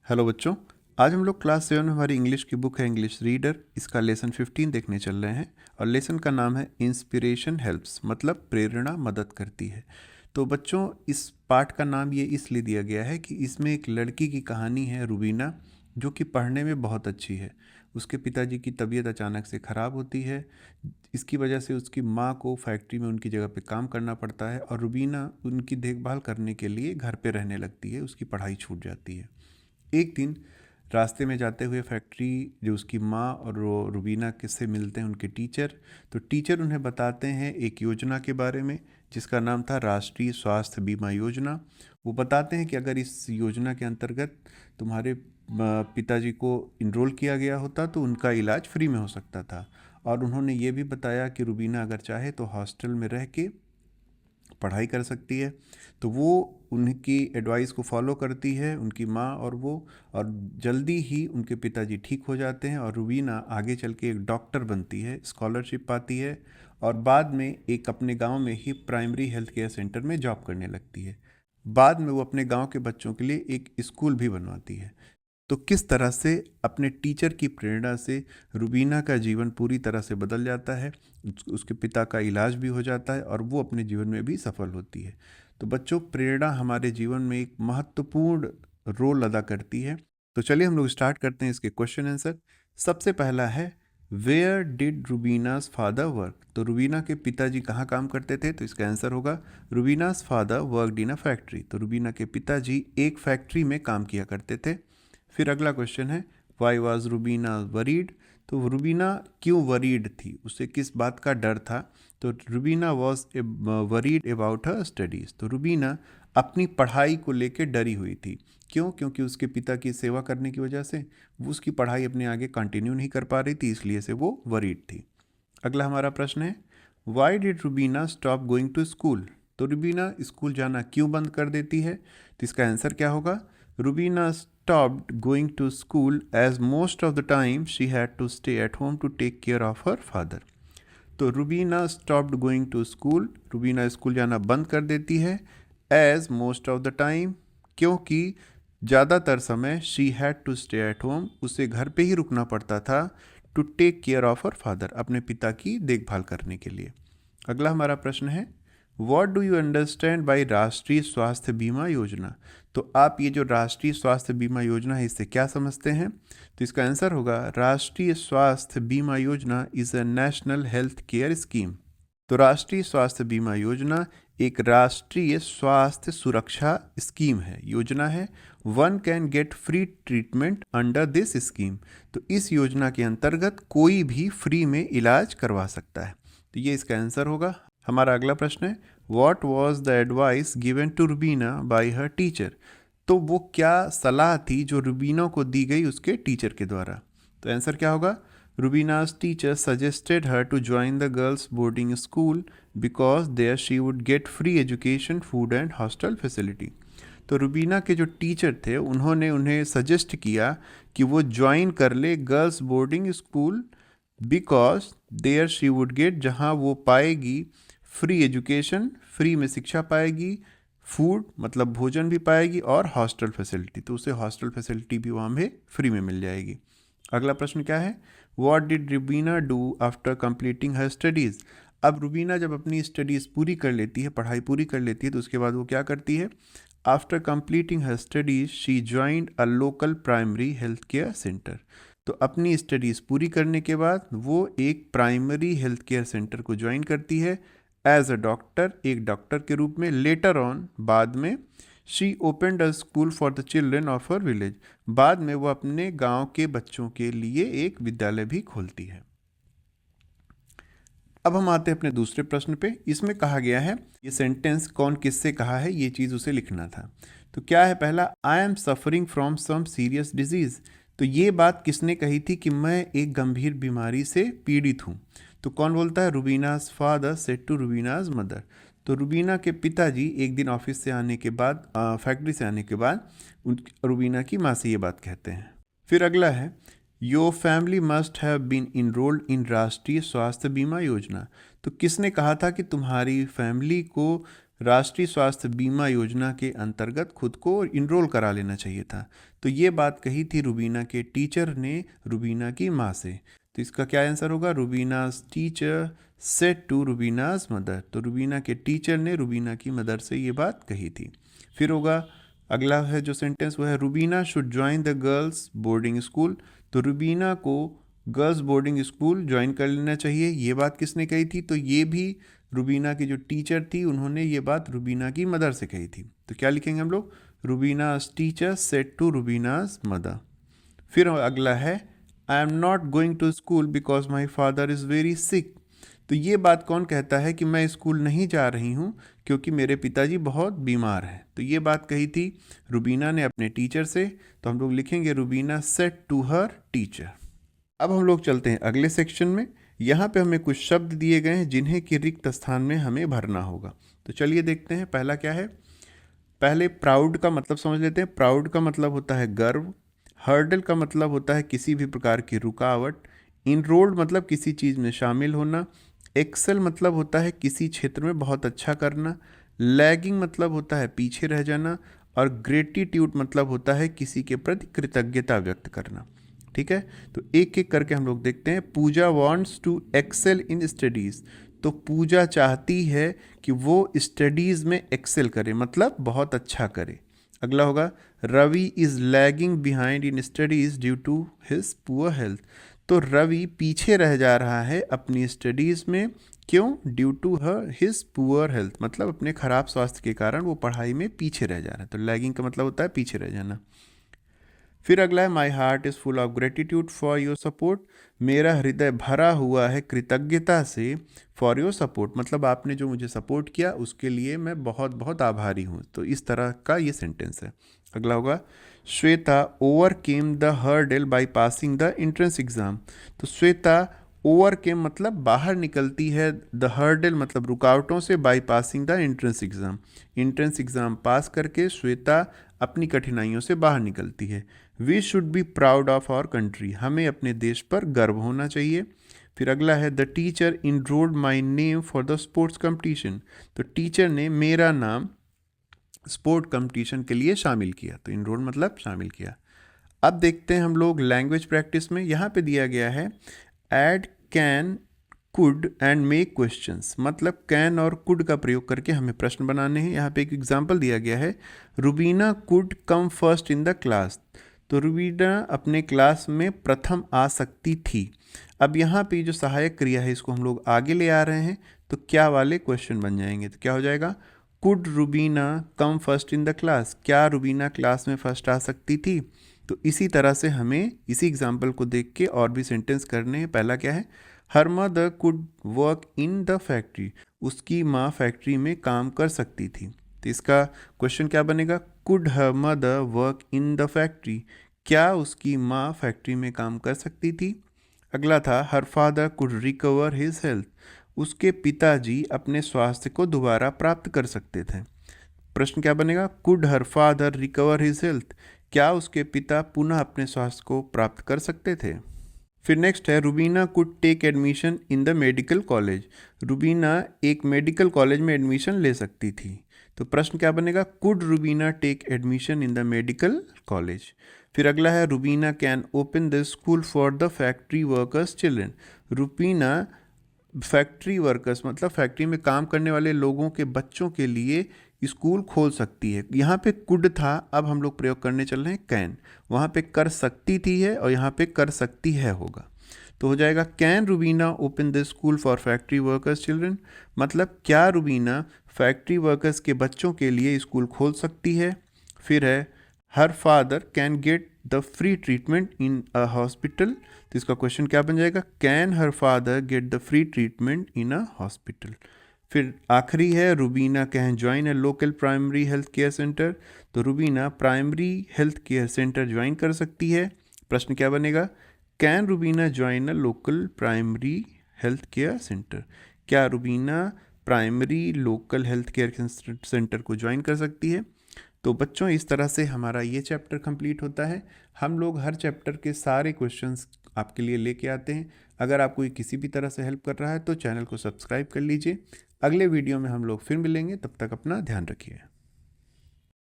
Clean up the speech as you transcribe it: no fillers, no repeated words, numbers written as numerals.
Hello बच्चों। आज हम लोग क्लास 7 में हमारी इंग्लिश की बुक है इंग्लिश रीडर, इसका लेसन 15 देखने चल रहे हैं और लेसन का नाम है इंस्पिरेशन हेल्प्स, मतलब प्रेरणा मदद करती है। तो बच्चों, इस पाठ का नाम ये इसलिए दिया गया है कि इसमें एक लड़की की कहानी है, रुबीना, जो कि पढ़ने में बहुत अच्छी है। उसके पिताजी की तबीयत अचानक से ख़राब होती है। इसकी वजह से उसकी माँ को फैक्ट्री में उनकी जगह पे काम करना पड़ता है और रुबीना उनकी देखभाल करने के लिए घर पे रहने लगती है। उसकी पढ़ाई छूट जाती है। एक दिन रास्ते में जाते हुए फैक्ट्री जो उसकी माँ और रुबीना किससे मिलते हैं उनके टीचर। तो टीचर उन्हें बताते हैं एक योजना के बारे में जिसका नाम था राष्ट्रीय स्वास्थ्य बीमा योजना। वो बताते हैं कि अगर इस योजना के अंतर्गत तुम्हारे पिताजी को इनरोल किया गया होता तो उनका इलाज फ्री में हो सकता था। और उन्होंने ये भी बताया कि रुबीना अगर चाहे तो हॉस्टल में रह के पढ़ाई कर सकती है। तो वो उनकी एडवाइस को फॉलो करती है, उनकी माँ और वो, और जल्दी ही उनके पिताजी ठीक हो जाते हैं और रुबीना आगे चल के एक डॉक्टर बनती है, स्कॉलरशिप पाती है और बाद में एक अपने गांव में ही प्राइमरी हेल्थ केयर सेंटर में जॉब करने लगती है। बाद में वो अपने गांव के बच्चों के लिए एक स्कूल भी बनवाती है। तो किस तरह से अपने टीचर की प्रेरणा से रुबीना का जीवन पूरी तरह से बदल जाता है, उसके पिता का इलाज भी हो जाता है और वो अपने जीवन में भी सफल होती है। तो बच्चों, प्रेरणा हमारे जीवन में एक महत्वपूर्ण रोल अदा करती है। तो चलिए हम लोग स्टार्ट करते हैं इसके क्वेश्चन आंसर। सबसे पहला है, वेयर डिड रुबीनाज फादर वर्क। तो रुबीना के पिताजी कहाँ काम करते थे? तो इसका आंसर होगा Rubina's father worked in a factory. तो रुबीना के पिताजी एक फैक्ट्री में काम किया करते थे। फिर अगला क्वेश्चन है, वाई वॉज रुबीना वरीड। तो रुबीना क्यों वरीड थी, उसे किस बात का डर था? तो Rubina was worried about her studies. तो रुबीना अपनी पढ़ाई को लेकर डरी हुई थी। क्यों? क्योंकि उसके पिता की सेवा करने की वजह से वो उसकी पढ़ाई अपने आगे कंटिन्यू नहीं कर पा रही थी, इसलिए से वो वरीड थी। अगला हमारा प्रश्न है, why did Rubina stop going to school. तो रुबीना स्कूल जाना क्यों बंद कर देती है? तो इसका आंसर क्या होगा? Rubina stopped going to school as most of the time she had to stay at home to take care of her father. तो Rubina stopped going to school, Rubina school जाना बंद कर देती है as most of the time, क्योंकि ज़्यादातर समय she had to stay at home, उसे घर पे ही रुकना पड़ता था, to take care of her father, अपने पिता की देखभाल करने के लिए। अगला हमारा प्रश्न है, what do you understand by राष्ट्रीय स्वास्थ्य बीमा योजना। तो आप ये जो राष्ट्रीय स्वास्थ्य बीमा योजना है इससे क्या समझते हैं? तो इसका आंसर होगा राष्ट्रीय स्वास्थ्य बीमा योजना is a national health care scheme. तो राष्ट्रीय स्वास्थ्य बीमा योजना एक राष्ट्रीय स्वास्थ्य सुरक्षा स्कीम है, योजना है। One can get free treatment under this scheme. तो इस योजना के अंतर्गत कोई भी फ्री में इलाज करवा सकता है। तो ये इसका आंसर होगा। हमारा अगला प्रश्न है, what was the advice given to Rubina by her teacher. तो वो क्या सलाह थी जो रुबीना को दी गई उसके टीचर के द्वारा? तो आंसर क्या होगा? रुबीना's teacher suggested her to join the girls boarding school because there she would get free education, food and hostel facility. तो रुबीना के जो टीचर थे उन्होंने उन्हें सजेस्ट किया कि वो ज्वाइन कर ले girls boarding school, because there she would get, जहाँ वो पाएगी फ्री एजुकेशन, फ्री में शिक्षा पाएगी, फूड मतलब भोजन भी पाएगी और हॉस्टल फैसिलिटी, तो उसे हॉस्टल फैसिलिटी भी वहाँ पे फ्री में मिल जाएगी। अगला प्रश्न क्या है, what did Rubina do after completing her studies. अब रुबीना जब अपनी स्टडीज़ पूरी कर लेती है, पढ़ाई पूरी कर लेती है, तो उसके बाद वो क्या करती है? After completing her studies she joined a local primary health care centre. तो अपनी स्टडीज़ पूरी करने के बाद वो एक प्राइमरी हेल्थ केयर सेंटर को ज्वाइन करती है एज अ डॉक्टर, एक डॉक्टर के रूप में। लेटर ऑन, बाद में, she opened a school for the children of her village, बाद में वो अपने गांव के बच्चों के लिए एक विद्यालय भी खोलती है। अब हम आते हैं अपने दूसरे प्रश्न पे। इसमें कहा गया है, ये सेंटेंस कौन किससे कहा है, ये चीज़ उसे लिखना था। तो क्या है पहला, I am suffering from some serious disease. तो ये बात किसने कही थी कि मैं एक गंभीर बीमारी से पीड़ित हूँ? तो कौन बोलता है? रुबीनाज father said to Rubina's mother. तो रुबीना के पिताजी एक दिन ऑफिस से आने के बाद, फैक्ट्री से आने के बाद रुबीना की माँ से ये बात कहते हैं। फिर अगला है, your family must have been enrolled in Rashtriya Swasthya बीमा योजना। तो किसने कहा था कि तुम्हारी फैमिली को राष्ट्रीय स्वास्थ्य बीमा योजना के अंतर्गत खुद को इनरोल करा लेना चाहिए था। तो ये बात कही थी रुबीना के टीचर ने रुबीना की माँ से। तो इसका क्या आंसर होगा? रुबीनाज teacher said to Rubina's mother. तो रुबीना के टीचर ने रुबीना की मदर से ये बात कही थी। फिर होगा अगला है जो सेंटेंस वो है Rubina should join the girls boarding school. तो रुबीना को गर्ल्स बोर्डिंग स्कूल ज्वाइन कर लेना चाहिए। ये बात किसने कही थी? तो ये भी रुबीना की जो टीचर थी उन्होंने ये बात रुबीना की मदर से कही थी। तो क्या लिखेंगे हम लोग? Rubina's teacher said to Rubina's mother. फिर अगला है I am not going to school because my father is very sick. तो ये बात कौन कहता है कि मैं स्कूल नहीं जा रही हूँ क्योंकि मेरे पिताजी बहुत बीमार हैं? तो ये बात कही थी रुबीना ने अपने टीचर से। तो हम लोग लिखेंगे Rubina said to her teacher. अब हम लोग चलते हैं अगले सेक्शन में। यहाँ पे हमें कुछ शब्द दिए गए हैं जिन्हें कि रिक्त स्थान में हमें भरना होगा। तो चलिए देखते हैं पहला क्या है। पहले प्राउड का मतलब समझ लेते हैं। प्राउड का मतलब होता है गर्व। हर्डल का मतलब होता है किसी भी प्रकार की रुकावट। इनरोल्ड मतलब किसी चीज़ में शामिल होना। एक्सेल मतलब होता है किसी क्षेत्र में बहुत अच्छा करना। लैगिंग मतलब होता है पीछे रह जाना। और ग्रेटिट्यूड मतलब होता है किसी के प्रति कृतज्ञता व्यक्त करना। ठीक है, तो एक एक करके हम लोग देखते हैं। Pooja wants to excel in studies. तो पूजा चाहती है कि वो स्टडीज़ में एक्सेल करे, मतलब बहुत अच्छा करे। अगला होगा Ravi is lagging behind in studies due to his poor health. तो रवि पीछे रह जा रहा है अपनी स्टडीज़ में, क्यों? Due to his poor health, मतलब अपने ख़राब स्वास्थ्य के कारण वो पढ़ाई में पीछे रह जा रहा है। तो लैगिंग का मतलब होता है पीछे रह जाना। फिर अगला है my heart is full of gratitude for your support. मेरा हृदय भरा हुआ है कृतज्ञता से। फॉर योर सपोर्ट मतलब आपने जो मुझे सपोर्ट किया उसके लिए मैं बहुत बहुत आभारी हूँ। तो इस तरह का ये सेंटेंस है। अगला होगा Shweta overcame the hurdle bye passing the entrance exam. तो श्वेता ओवरकेम मतलब बाहर निकलती है, द हर्डल मतलब रुकावटों से, by passing the entrance exam. Entrance exam pass करके श्वेता अपनी कठिनाइयों से बाहर निकलती है। We should be proud of our country. हमें अपने देश पर गर्व होना चाहिए। फिर अगला है the teacher enrolled my name for the sports competition. तो टीचर ने मेरा नाम स्पोर्ट कंपटीशन के लिए शामिल किया। तो इनरोल मतलब शामिल किया। अब देखते हैं हम लोग लैंग्वेज प्रैक्टिस में। यहाँ पे दिया गया है add can could and make questions, मतलब कैन और कुड का प्रयोग करके हमें प्रश्न बनाने हैं। यहाँ पे एक एग्जांपल दिया गया है Rubina could come first in the class. तो रुबीना अपने क्लास में प्रथम आ सकती थी। अब यहाँ पे जो सहायक क्रिया है इसको हम लोग आगे ले आ रहे हैं, तो क्या वाले क्वेश्चन बन जाएंगे। तो क्या हो जाएगा? Could Rubina come first in the class. क्या रुबीना क्लास में फर्स्ट आ सकती थी? तो इसी तरह से हमें इसी एग्जाम्पल को देख के और भी सेंटेंस करने हैं। पहला क्या है? Her mother could work in the factory. उसकी माँ फैक्ट्री में काम कर सकती थी। तो इसका क्वेश्चन क्या बनेगा? Could her mother work in the factory. क्या उसकी माँ फैक्ट्री में काम कर सकती थी? अगला था her father could recover his health. उसके पिताजी अपने स्वास्थ्य को दोबारा प्राप्त कर सकते थे। प्रश्न क्या बनेगा? Could her father recover his health. क्या उसके पिता पुनः अपने स्वास्थ्य को प्राप्त कर सकते थे? फिर नेक्स्ट है Rubina could take admission in the medical college. Rubina एक मेडिकल कॉलेज में एडमिशन ले सकती थी। तो प्रश्न क्या बनेगा? Could Rubina take admission in the medical college. फिर अगला है Rubina can open the school for the factory workers children. Rubina factory workers मतलब फैक्ट्री में काम करने वाले लोगों के बच्चों के लिए स्कूल खोल सकती है। यहाँ पे कुड था, अब हम लोग प्रयोग करने चल रहे हैं कैन। वहाँ पे कर सकती थी है और यहाँ पे कर सकती है होगा। तो हो जाएगा can Rubina open the school for factory workers children, मतलब क्या रुबीना फैक्ट्री वर्कर्स के बच्चों के लिए स्कूल खोल सकती है। फिर है her father can get the free treatment in a hospital. तो इसका क्वेश्चन क्या बन जाएगा? Can her father get the free treatment in a hospital. फिर आखिरी है Rubina can join a local primary health care centre. तो Rubina primary health care centre join कर सकती है। प्रश्न क्या बनेगा? Can Rubina join a local primary health care centre. क्या Rubina primary local health care centre को ज्वाइन कर सकती है? तो बच्चों इस तरह से हमारा ये चैप्टर कंप्लीट होता है। हम लोग हर चैप्टर के सारे क्वेश्चंस आपके लिए लेके आते हैं। अगर आपको किसी भी तरह से हेल्प कर रहा है तो चैनल को सब्सक्राइब कर लीजिए। अगले वीडियो में हम लोग फिर मिलेंगे, तब तक अपना ध्यान रखिए।